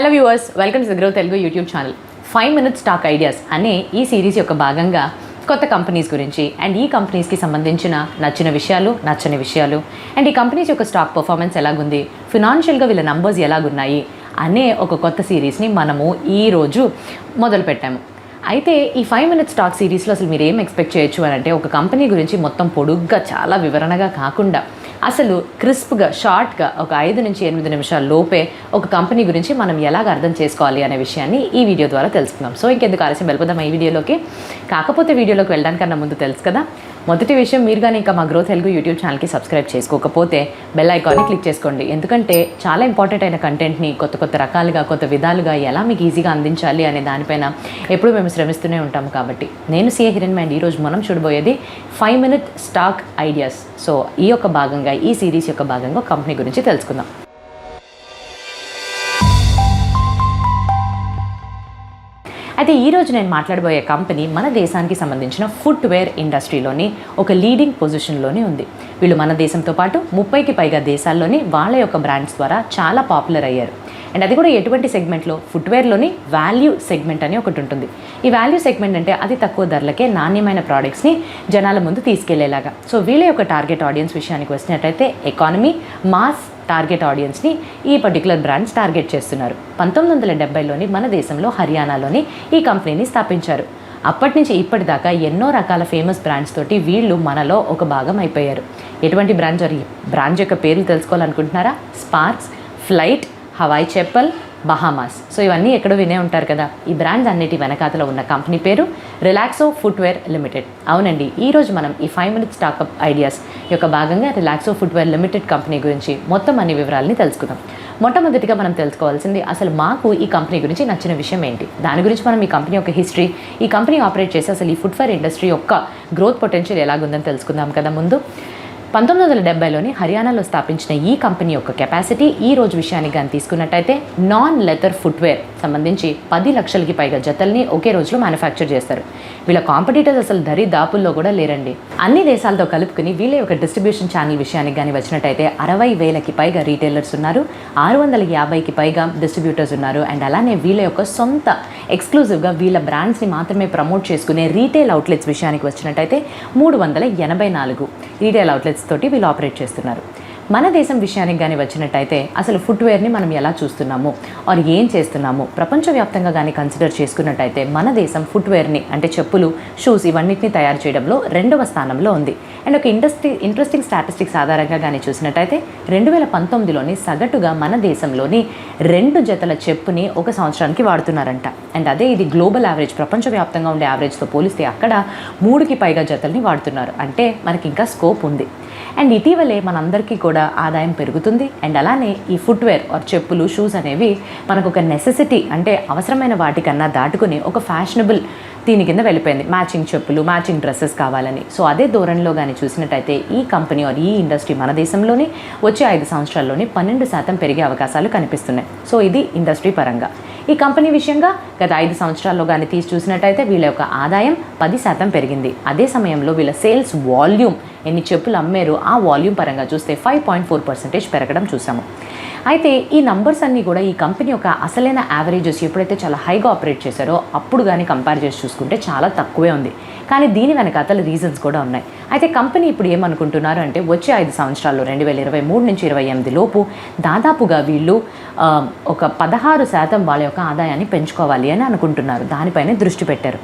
Hello viewers, welcome to grow Telugu YouTube channel. 5 minute stock ideas అనే ఈ series యొక్క భాగంగా కొత్త కంపెనీస్ గురించి అండ్ ఈ కంపెనీస్కి సంబంధించిన నచ్చిన విషయాలు, నచ్చని విషయాలు అండ్ ఈ కంపెనీస్ యొక్క స్టాక్ పర్ఫార్మెన్స్ ఎలాగుంది, ఫినాన్షియల్గా వీళ్ళ నంబర్స్ ఎలాగున్నాయి అనే ఒక కొత్త సిరీస్ని మనము ఈరోజు మొదలుపెట్టాము. అయితే ఈ 5 minute స్టాక్ సిరీస్లో అసలు మీరు ఏం ఎక్స్పెక్ట్ చేయొచ్చు అని అంటే, ఒక కంపెనీ గురించి మొత్తం పొడుగ్గా చాలా వివరణగా కాకుండా అసలు క్రిస్ప్గా, షార్ట్గా ఒక 5 నుంచి 8 నిమిషాల లోపే ఒక కంపెనీ గురించి మనం ఎలాగ అర్థం చేసుకోవాలి అనే విషయాన్ని ఈ వీడియో ద్వారా తెలుసుకుందాం. సో ఇంకెందుకు ఆలస్యం, వెళ్ళిపోదాం ఈ వీడియోలోకి. కాకపోతే వీడియోలోకి వెళ్ళడానికన్నా ముందు తెలుసు కదా, మొదటి విషయం, మీరు కానీ ఇంకా మా గ్రో తెలుగు యూట్యూబ్ ఛానల్కి సబ్స్క్రైబ్ చేసుకోకపోతే బెల్ ఐకాన్ని క్లిక్ చేసుకోండి. ఎందుకంటే చాలా ఇంపార్టెంట్ అయిన కంటెంట్ని కొత్త రకాలుగా, కొత్త విధాలుగా ఎలా మీకు ఈజీగా అందించాలి అనే దానిపైన ఎప్పుడూ మేము శ్రమిస్తూనే ఉంటాము. కాబట్టి నేను సిఏ హిరణ్మయి అండ్ ఈరోజు మనం చూడబోయేది 5 minute స్టాక్ ఐడియాస్. సో ఈ యొక్క భాగంగా, ఈ సిరీస్ యొక్క భాగంగా కంపెనీ గురించి తెలుసుకుందాం. అయితే ఈరోజు నేను మాట్లాడబోయే కంపెనీ మన దేశానికి సంబంధించిన ఫుట్వేర్ ఇండస్ట్రీలోని ఒక లీడింగ్ పొజిషన్లోనే ఉంది. వీళ్ళు మన దేశంతో పాటు 30కి పైగా దేశాల్లోని వాళ్ళ యొక్క బ్రాండ్స్ ద్వారా చాలా పాపులర్ అయ్యారు. అండ్ అది కూడా ఎటువంటి సెగ్మెంట్లో, ఫుట్వేర్లోని వాల్యూ సెగ్మెంట్ అని ఒకటి ఉంటుంది. ఈ వాల్యూ సెగ్మెంట్ అంటే అతి తక్కువ ధరలకే నాణ్యమైన ప్రోడక్ట్స్ని జనాల ముందు తీసుకెళ్లేలాగా. సో వీళ్ళ యొక్క టార్గెట్ ఆడియన్స్ విషయానికి వచ్చినట్టయితే ఎకానమీ, మాస్ టార్గెట్ ఆడియన్స్ని ఈ పర్టికులర్ బ్రాండ్స్ టార్గెట్ చేస్తున్నారు. 1970లోని మన దేశంలో హర్యానాలోని ఈ కంపెనీని స్థాపించారు. అప్పటి నుంచి ఇప్పటిదాకా ఎన్నో రకాల ఫేమస్ బ్రాండ్స్ తోటి వీళ్ళు మనలో ఒక భాగం అయిపోయారు. ఎటువంటి బ్రాండ్స్, బ్రాండ్స్ యొక్క పేర్లు తెలుసుకోవాలనుకుంటున్నారా? Sparx, Flite, Hawai chappal, Bahamas. So ఇవన్నీ ఎక్కడో వినే ఉంటారు కదా. ఈ బ్రాండ్స్ అన్నిటి వెనకాతలో ఉన్న కంపెనీ పేరు రిలాక్సో ఫుట్వేర్ లిమిటెడ్. అవునండి, ఈరోజు మనం ఈ 5 minute స్టాకప్ ఐడియాస్ యొక్క భాగంగా రిలాక్సో ఫుట్వేర్ లిమిటెడ్ కంపెనీ గురించి మొత్తం అన్ని వివరాలని తెలుసుకుందాం. మొట్టమొదటిగా మనం తెలుసుకోవాల్సింది, అసలు మాకు ఈ కంపెనీ గురించి నచ్చిన విషయం ఏంటి, దాని గురించి మనం ఈ కంపెనీ యొక్క హిస్టరీ, ఈ కంపెనీ ఆపరేట్ చేసి అసలు ఈ ఫుట్వేర్ ఇండస్ట్రీ యొక్క గ్రోత్ పొటెన్షియల్ ఎలాగుందని తెలుసుకుందాం కదా. ముందు 1970లోని హర్యానాలో స్థాపించిన ఈ కంపెనీ యొక్క కెపాసిటీ ఈ రోజు విషయానికి కానీ తీసుకున్నట్టయితే నాన్ లెదర్ ఫుట్వేర్ సంబంధించి 10 లక్షలకి పైగా జతల్ని ఒకే రోజులో మ్యానుఫ్యాక్చర్ చేస్తారు. వీళ్ళ కాంపిటీటర్స్ అసలు దరిదాపుల్లో కూడా లేరండి. అన్ని దేశాలతో కలుపుకుని వీళ్ళ యొక్క డిస్ట్రిబ్యూషన్ ఛానల్ విషయానికి కానీ వచ్చినట్టయితే 60,000కి పైగా రీటైలర్స్ ఉన్నారు, 650కి పైగా డిస్ట్రిబ్యూటర్స్ ఉన్నారు. అండ్ అలానే వీళ్ళ యొక్క సొంత ఎక్స్క్లూజివ్గా వీళ్ళ బ్రాండ్స్ని మాత్రమే ప్రమోట్ చేసుకునే రీటైల్ అవుట్లెట్స్ విషయానికి వచ్చినట్టయితే 384 రీటైల్ అవుట్లెట్స్ తోటి వీళ్ళు ఆపరేట్ చేస్తున్నారు. మన దేశం విషయానికి కానీ వచ్చినట్టయితే అసలు ఫుట్వేర్ని మనం ఎలా చూస్తున్నాము, ఆర్ ఏం చేస్తున్నాము, ప్రపంచవ్యాప్తంగా కానీ కన్సిడర్ చేసుకున్నట్టయితే మన దేశం ఫుట్వేర్ని అంటే చెప్పులు, షూస్ ఇవన్నిటిని తయారు చేయడంలో 2వ స్థానంలో ఉంది. అండ్ ఒక ఇంట్రెస్టింగ్ స్టాటిస్టిక్స్ ఆధారంగా కానీ చూసినట్టయితే 2019లోని సగటుగా మన దేశంలోని 2 జతల చెప్పుని ఒక సంవత్సరానికి వాడుతున్నారంట. అండ్ అదే ఇది గ్లోబల్ యావరేజ్, ప్రపంచవ్యాప్తంగా ఉండే యావరేజ్తో పోలిస్తే అక్కడ 3కి పైగా జతల్ని వాడుతున్నారు. అంటే మనకి ఇంకా స్కోప్ ఉంది. అండ్ ఇటీవలే మనందరికీ కూడా ఆదాయం పెరుగుతుంది. అండ్ అలానే ఈ ఫుట్వేర్ ఆర్ చెప్పులు, షూస్ అనేవి మనకు ఒక నెసెసిటీ, అంటే అవసరమైన వాటికన్నా దాటుకుని ఒక ఫ్యాషనబుల్ దీని కింద వెళ్ళిపోయింది. మ్యాచింగ్ చెప్పులు, మ్యాచింగ్ డ్రెస్సెస్ కావాలని. సో అదే ధోరణిలో కానీ చూసినట్టయితే ఈ కంపెనీ ఆర్ ఈ ఇండస్ట్రీ మన దేశంలోని వచ్చే 5 సంవత్సరాల్లోని 12% పెరిగే అవకాశాలు కనిపిస్తున్నాయి. సో ఇది ఇండస్ట్రీ పరంగా. ఈ కంపెనీ విషయంగా గత 5 సంవత్సరాల్లో కానీ తీసి చూసినట్టయితే వీళ్ళ యొక్క ఆదాయం 10% పెరిగింది. అదే సమయంలో వీళ్ళ సేల్స్ వాల్యూమ్, ఎన్ని చెప్పులు అమ్మారు ఆ వాల్యూమ్ పరంగా చూస్తే 5.4% పెరగడం చూసాము. అయితే ఈ నంబర్స్ అన్నీ కూడా ఈ కంపెనీ యొక్క అసలైన యావరేజెస్ ఎప్పుడైతే చాలా హైగా ఆపరేట్ చేశారో అప్పుడు కానీ కంపేర్ చేసి చూసుకుంటే చాలా తక్కువే ఉంది. కానీ దీని వెనకాతల రీజన్స్ కూడా ఉన్నాయి. అయితే కంపెనీ ఇప్పుడు ఏమనుకుంటున్నారు అంటే, వచ్చే 5 సంవత్సరాల్లో 2023 నుంచి 2028 లోపు దాదాపుగా వీళ్ళు ఒక 16% వాళ్ళ యొక్క ఆదాయాన్ని పెంచుకోవాలి అని అనుకుంటున్నారు. దానిపైనే దృష్టి పెట్టారు.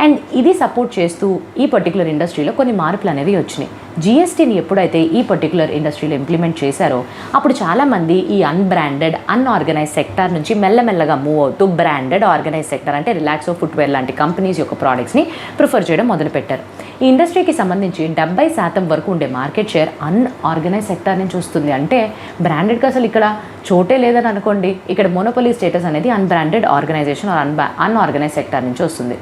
అండ్ ఇది సపోర్ట్ చేస్తూ ఈ పర్టికులర్ ఇండస్ట్రీలో కొన్ని మార్పులు అనేవి వచ్చినాయి. జిఎస్టీని ఎప్పుడైతే ఈ పర్టికులర్ ఇండస్ట్రీలో ఇంప్లిమెంట్ చేశారో అప్పుడు చాలామంది ఈ అన్బ్రాండెడ్, అన్ఆర్గనైజ్ సెక్టార్ నుంచి మెల్లమెల్లగా మూవ్ అవుతూ బ్రాండెడ్, ఆర్గనైజ్ సెక్టార్ అంటే రిలాక్సో ఫుట్వేర్ లాంటి కంపెనీస్ యొక్క ప్రోడక్ట్స్ని ప్రిఫర్ చేయడం మొదలుపెట్టారు. ఈ ఇండస్ట్రీకి సంబంధించి 70% వరకు ఉండే మార్కెట్ షేర్ అన్ఆర్గనైజ్ సెక్టార్ నుంచి వస్తుంది. అంటే బ్రాండెడ్కి అసలు ఇక్కడ చోటే లేదని అనుకోండి. ఇక్కడ మోనోపొలీ స్టేటస్ అనేది అన్బ్రాండెడ్ ఆర్గనైజేషన్, అన్ఆర్గనైజ్ సెక్టార్ నుంచి వస్తుంది.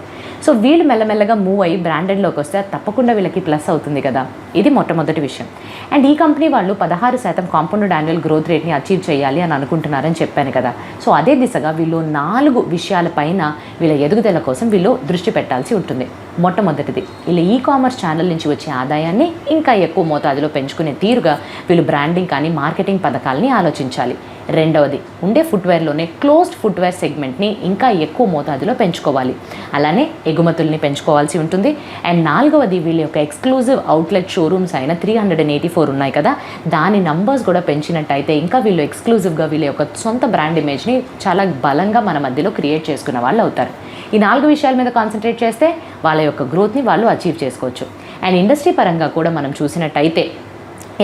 సో వీళ్ళు మెల్లమెల్లగా మూవ్ అయ్యి బ్రాండెడ్లోకి వస్తే తప్పకుండా వీళ్ళకి ప్లస్ అవుతుంది కదా. ఇది మొట్టమొదటి విషయం. అండ్ ఈ కంపెనీ వాళ్ళు 16% కాంపౌండెడ్ యాన్యువల్ గ్రోత్ రేట్ని అచీవ్ చేయాలి అని అనుకుంటున్నారని చెప్పాను కదా. సో అదే దిశగా వీళ్ళు 4 విషయాలపైన వీళ్ళ ఎదుగుదల కోసం వీళ్ళు దృష్టి పెట్టాల్సి ఉంటుంది. మొట్టమొదటిది, వీళ్ళ ఈ-కామర్స్ ఛానల్ నుంచి వచ్చే ఆదాయాన్ని ఇంకా ఎక్కువ మోతాదులో పెంచుకునే తీరుగా వీళ్ళు బ్రాండింగ్ కానీ మార్కెటింగ్ పథకాలని ఆలోచించాలి. రెండవది ఉండే ఫుట్వేర్లోనే క్లోజ్డ్ ఫుట్వేర్ సెగ్మెంట్ని ఇంకా ఎక్కువ మోతాదులో పెంచుకోవాలి, అలానే ఎగుమతుల్ని పెంచుకోవాల్సి ఉంటుంది. అండ్ నాలుగవది వీళ్ళ యొక్క ఎక్స్క్లూజివ్ అవుట్లెట్ షోరూమ్స్ అయిన 384 ఉన్నాయి కదా, దాని నంబర్స్ కూడా పెంచినట్టయితే ఇంకా వీళ్ళు ఎక్స్క్లూజివ్గా వీళ్ళ యొక్క సొంత బ్రాండ్ ఇమేజ్ని చాలా బలంగా మన మధ్యలో క్రియేట్ చేసుకున్న వాళ్ళు అవుతారు. ఈ 4 విషయాల మీద కాన్సన్ట్రేట్ చేస్తే వాళ్ళ యొక్క గ్రోత్ని వాళ్ళు అచీవ్ చేసుకోవచ్చు. అండ్ ఇండస్ట్రీ పరంగా కూడా మనం చూసినట్టయితే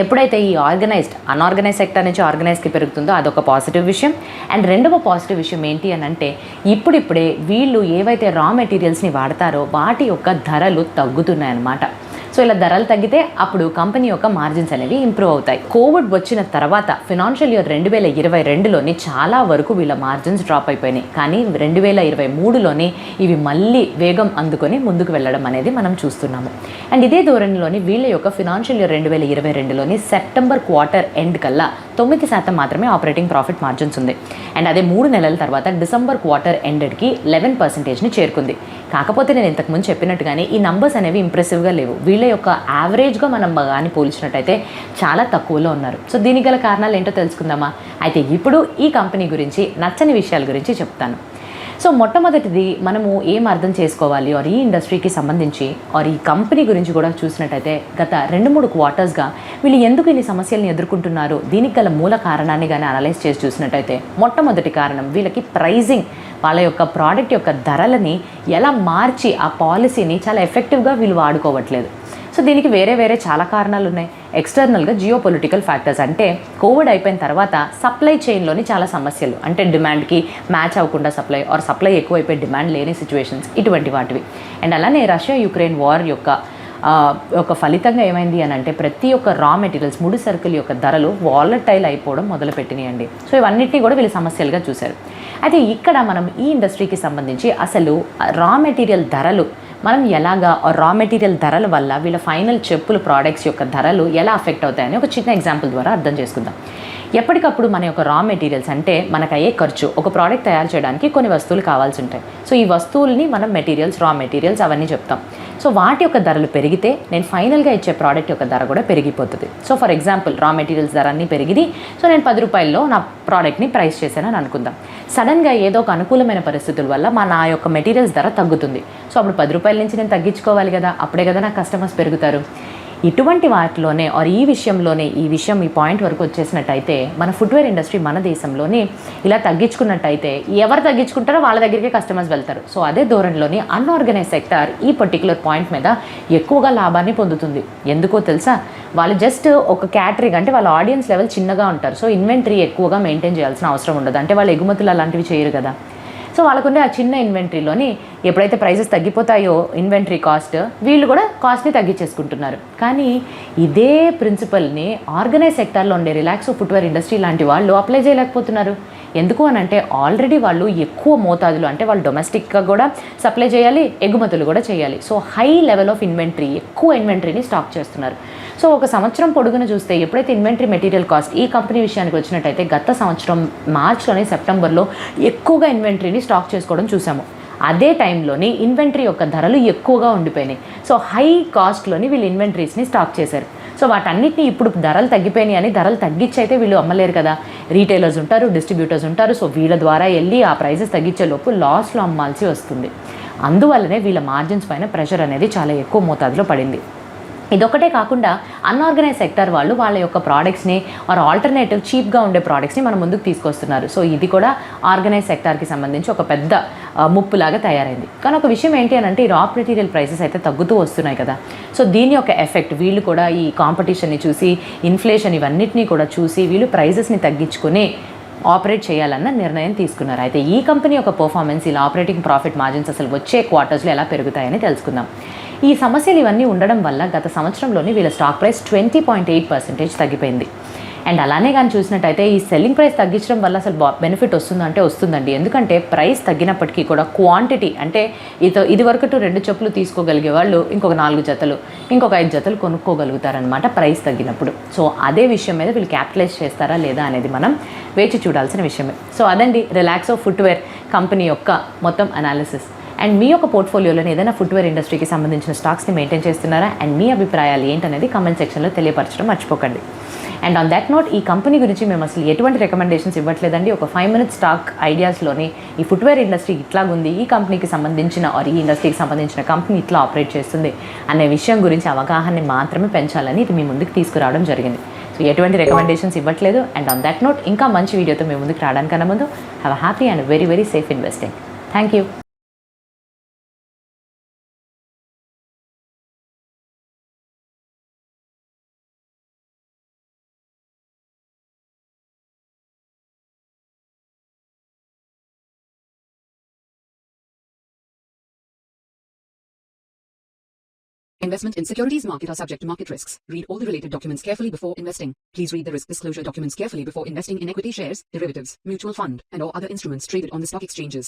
ఎప్పుడైతే ఈ అన్ఆర్గనైజ్ సెక్టర్ నుంచి ఆర్గనైజ్కి పెరుగుతుందో అదొక పాజిటివ్ విషయం. అండ్ రెండవ పాజిటివ్ విషయం ఏంటి అని అంటే ఇప్పుడిప్పుడే వీళ్ళు ఏవైతే రా మెటీరియల్స్ని వాడతారో వాటి యొక్క ధరలు తగ్గుతున్నాయన్నమాట. సో ఇలా ధరలు తగ్గితే అప్పుడు కంపెనీ యొక్క మార్జిన్స్ అనేవి ఇంప్రూవ్ అవుతాయి. కోవిడ్ వచ్చిన తర్వాత ఫినాన్షియల్ ఇయర్ 2022లోని చాలా వరకు వీళ్ళ మార్జిన్స్ డ్రాప్ అయిపోయినాయి, కానీ 2023లోని ఇవి మళ్ళీ వేగం అందుకొని ముందుకు వెళ్ళడం అనేది మనం చూస్తున్నాము. అండ్ ఇదే ధోరణిలోని వీళ్ళ యొక్క ఫినాన్షియల్ ఇయర్ 2022లోని సెప్టెంబర్ క్వార్టర్ ఎండ్ కల్లా 9% మాత్రమే ఆపరేటింగ్ ప్రాఫిట్ మార్జిన్స్ ఉంది. అండ్ అదే 3 నెలల తర్వాత డిసెంబర్ క్వార్టర్ ఎండెడ్కి 11%ని చేరుకుంది. కాకపోతే నేను ఇంతకుముందు చెప్పినట్టుగానే ఈ నంబర్స్ అనేవి ఇంప్రెసివ్గా లేవు. వీళ్ళ యొక్క యావరేజ్గా మనం కానీ పోల్చినట్టయితే చాలా తక్కువలో ఉన్నారు. సో దీనికి గల కారణాలు ఏంటో తెలుసుకుందామా? అయితే ఇప్పుడు ఈ కంపెనీ గురించి నచ్చని విషయాల గురించి చెప్తాను. సో మొట్టమొదటిది మనము ఏం అర్థం చేసుకోవాలి ఈ ఇండస్ట్రీకి సంబంధించి ఈ కంపెనీ గురించి కూడా చూసినట్టయితే గత 2-3 క్వార్టర్స్గా వీళ్ళు ఎందుకు ఇన్ని సమస్యలను ఎదుర్కొంటున్నారు, దీనికి గల మూల కారణాన్ని కానీ అనలైజ్ చేసి చూసినట్టయితే మొట్టమొదటి కారణం వీళ్ళకి ప్రైజింగ్, వాళ్ళ యొక్క ప్రోడక్ట్ యొక్క ధరలని ఎలా మార్చి ఆ పాలసీని చాలా ఎఫెక్టివ్గా వీళ్ళు వాడుకోవట్లేదు. సో దీనికి వేరే చాలా కారణాలు ఉన్నాయి. ఎక్స్టర్నల్గా జియోపొలిటికల్ ఫ్యాక్టర్స్, అంటే కోవిడ్ అయిపోయిన తర్వాత సప్లై చైన్లోని చాలా సమస్యలు, అంటే డిమాండ్కి మ్యాచ్ అవ్వకుండా సప్లై ఎక్కువైపోయి డిమాండ్ లేని సిచ్యువేషన్స్, ఇటువంటి వాటివి. అండ్ అలానే రష్యా యుక్రెయిన్ వార్ యొక్క ఫలితంగా ఏమైంది అని అంటే ప్రతి ఒక్క రా మెటీరియల్స్, ముడి సరుకుల యొక్క ధరలు వాలటైల్ అయిపోవడం మొదలుపెట్టినాయండి. సో ఇవన్నిటినీ కూడా వీళ్ళు సమస్యలుగా చూశారు. అయితే ఇక్కడ మనం ఈ ఇండస్ట్రీకి సంబంధించి అసలు రా మెటీరియల్ ధరలు మనం ఎలాగా రా మెటీరియల్ ధరల వల్ల వీళ్ళ ఫైనల్ చెప్పుల ప్రోడక్ట్స్ యొక్క ధరలు ఎలా అఫెక్ట్ అవుతాయని ఒక చిన్న ఎగ్జాంపుల్ ద్వారా అర్థం చేసుకుందాం. ఎప్పటికప్పుడు మన యొక్క రా మెటీరియల్స్, అంటే మనకు అయ్యే ఖర్చు, ఒక ప్రోడక్ట్ తయారు చేయడానికి కొన్ని వస్తువులు కావాల్సి ఉంటాయి. సో ఈ వస్తువుల్ని మనం రా మెటీరియల్స్ అవన్నీ చెప్తాం. సో వాటి యొక్క ధరలు పెరిగితే నేను ఫైనల్గా ఇచ్చే ప్రోడక్ట్ యొక్క ధర కూడా పెరిగిపోతుంది. సో ఫర్ ఎగ్జాంపుల్ రా మెటీరియల్స్ ధర అన్నీ పెరిగింది, సో నేను 10 రూపాయల్లో నా ప్రోడక్ట్ని ప్రైస్ చేశానని అనుకుందాం. సడన్గా ఏదో ఒక అనుకూలమైన పరిస్థితుల వల్ల నా యొక్క మెటీరియల్స్ ధర తగ్గుతుంది. సో అప్పుడు 10 రూపాయల నుంచి నేను తగ్గించుకోవాలి కదా, అప్పుడే కదా నా కస్టమర్స్ పెరుగుతారు. ఇటువంటి వాటిలోనే ఈ పాయింట్ వరకు వచ్చేసినట్టయితే మన ఫుట్వేర్ ఇండస్ట్రీ మన దేశంలోనే ఇలా తగ్గించుకున్నట్టయితే ఎవరు తగ్గించుకుంటారో వాళ్ళ దగ్గరికి కస్టమర్స్ వెళ్తారు. సో అదే ధోరణిలోని అన్ఆర్గనైజ్ సెక్టార్ ఈ పర్టికులర్ పాయింట్ మీద ఎక్కువగా లాభాన్ని పొందుతుంది. ఎందుకో తెలుసా? వాళ్ళు జస్ట్ ఒక క్యాటరింగ్, అంటే వాళ్ళ ఆడియన్స్ లెవెల్ చిన్నగా ఉంటారు. సో ఇన్వెంటరీ ఎక్కువగా మెయింటైన్ చేయాల్సిన అవసరం ఉండదు, అంటే వాళ్ళు ఎగుమతులు అలాంటివి చేయరు కదా. సో వాళ్ళకుండే ఆ చిన్న ఇన్వెంటరీలోని ఎప్పుడైతే ప్రైసెస్ తగ్గిపోతాయో ఇన్వెంటరీ కాస్ట్, వీళ్ళు కూడా కాస్ట్ని తగ్గించేసుకుంటున్నారు. కానీ ఇదే ప్రిన్సిపల్ని ఆర్గనైజ్ సెక్టార్లో ఉండే రిలాక్సో ఫుట్వేర్ ఇండస్ట్రీ లాంటి వాళ్ళు అప్లై చేయలేకపోతున్నారు. ఎందుకు అని అంటే ఆల్రెడీ వాళ్ళు ఎక్కువ మోతాదులు, అంటే వాళ్ళు డొమెస్టిక్గా కూడా సప్లై చేయాలి, ఎగుమతులు కూడా చేయాలి. So high level of inventory, ఎక్కువ ఇన్వెంటరీని స్టాక్ చేస్తున్నారు. సో ఒక సంవత్సరం పొడుగున చూస్తే ఎప్పుడైతే ఇన్వెంటరీ మెటీరియల్ కాస్ట్ ఈ కంపెనీ విషయానికి వచ్చినట్టయితే గత సంవత్సరం మార్చ్లోనే సెప్టెంబర్లో ఎక్కువగా ఇన్వెంటరీని స్టాక్ చేసుకోవడం చూసాము. అదే టైంలోని ఇన్వెంటరీ యొక్క ధరలు ఎక్కువగా ఉండిపోయినాయి. సో హై కాస్ట్లోని వీళ్ళు ఇన్వెంటరీస్ని స్టాక్ చేశారు. సో వాటన్నిటిని ఇప్పుడు ధరలు తగ్గిపోయినాయి అని ధరలు తగ్గించి అయితే వీళ్ళు అమ్మలేరు కదా. రీటైలర్స్ ఉంటారు, డిస్ట్రిబ్యూటర్స్ ఉంటారు. సో వీళ్ళ ద్వారా వెళ్ళి ఆ ప్రైసెస్ తగ్గించే లోపు లాస్లో అమ్మాల్సి వస్తుంది. అందువల్లనే వీళ్ళ మార్జిన్స్ పైన ప్రెషర్ అనేది చాలా ఎక్కువ మోతాదులో పడింది. ఇదొకటే కాకుండా అన్ఆర్గనైజ్ సెక్టర్ వాళ్ళు వాళ్ళ యొక్క ప్రోడక్ట్స్ని ఆల్టర్నేటివ్ చీప్గా ఉండే ప్రోడక్ట్స్ని మన ముందుకు తీసుకొస్తున్నారు. సో ఇది కూడా ఆర్గనైజ్ సెక్టార్కి సంబంధించి ఒక పెద్ద ముప్పులాగా తయారైంది. కానీ ఒక విషయం ఏంటి అని అంటే ఈ రా మెటీరియల్ ప్రైసెస్ అయితే తగ్గుతూ వస్తున్నాయి కదా. సో దీని యొక్క ఎఫెక్ట్ వీళ్ళు కూడా ఈ కాంపిటీషన్ని చూసి, ఇన్ఫ్లేషన్ ఇవన్నిటినీ కూడా చూసి వీళ్ళు ప్రైసెస్ని తగ్గించుకుని ఆపరేట్ చేయాలన్న నిర్ణయం తీసుకున్నారు. అయితే ఈ కంపెనీ యొక్క పర్ఫార్మెన్స్, ఇలా ఆపరేటింగ్ ప్రాఫిట్ మార్జిన్స్ అసలు వచ్చే క్వార్టర్స్లో ఎలా పెరుగుతాయని తెలుసుకుందాం. ఈ సమస్యలు ఇవన్నీ ఉండడం వల్ల గత సంవత్సరంలోని వీళ్ళ స్టాక్ ప్రైస్ 20.8% తగ్గిపోయింది. అండ్ అలానే కానీ చూసినట్టయితే ఈ సెల్లింగ్ ప్రైస్ తగ్గించడం వల్ల అసలు బెనిఫిట్ వస్తుందంటే వస్తుందండి. ఎందుకంటే ప్రైస్ తగ్గినప్పటికీ కూడా క్వాంటిటీ, అంటే ఇది వరకు 2 చెప్పులు తీసుకోగలిగే వాళ్ళు ఇంకొక 4 జతలు, ఇంకొక 5 జతలు కొనుక్కోగలుగుతారనమాట ప్రైస్ తగ్గినప్పుడు. సో అదే విషయం మీద వీళ్ళు క్యాపిటలైజ్ చేస్తారా లేదా అనేది మనం వేచి చూడాల్సిన విషయమే. సో అదండి రిలాక్సో ఫుట్వేర్ కంపెనీ యొక్క మొత్తం అనాలిసిస్. అండ్ మీ యొక్క పోర్ట్ఫోలియోలోని ఏదైనా ఫుట్వేర్ ఇండస్ట్రీకి సంబంధించిన స్టాక్స్ని మెయింటైన్ చేస్తున్నారా అండ్ మీ అభిప్రాయాలు ఏంటనేది కమెంట్ సెక్షన్లో తెలియపరచడం మర్చిపోకండి. అండ్ ఆన్ దట్ నోట్, ఈ కంపెనీ గురించి మేము అసలు ఎటువంటి రికమెండేషన్స్ ఇవ్వట్లేదండి. ఒక 5 minute స్టాక్ ఐడియాస్లోని ఈ ఫుట్వేర్ ఇండస్ట్రీ ఇట్లాగుంది, ఈ కంపెనీకి సంబంధించిన ఈ ఇండస్ట్రీకి సంబంధించిన కంపెనీ ఇట్లా ఆపరేట్ చేస్తుంది అనే విషయం గురించి అవగాహనని మాత్రమే పెంచాలని ఇది మీ ముందుకు తీసుకురావడం జరిగింది. సో ఎటువంటి రికమెండేషన్స్ ఇవ్వట్లేదు. అండ్ ఆన్ దట్ నోట్, ఇంకా మంచి వీడియోతో మీ ముందుకు రావడానికన్నా ముందు have a happy and very very safe investing. Thank you. Investment in securities market are subject to market risks. Read all the related documents carefully before investing. Please read the risk disclosure documents carefully before investing in equity shares, derivatives, mutual fund, and or other instruments traded on the stock exchanges.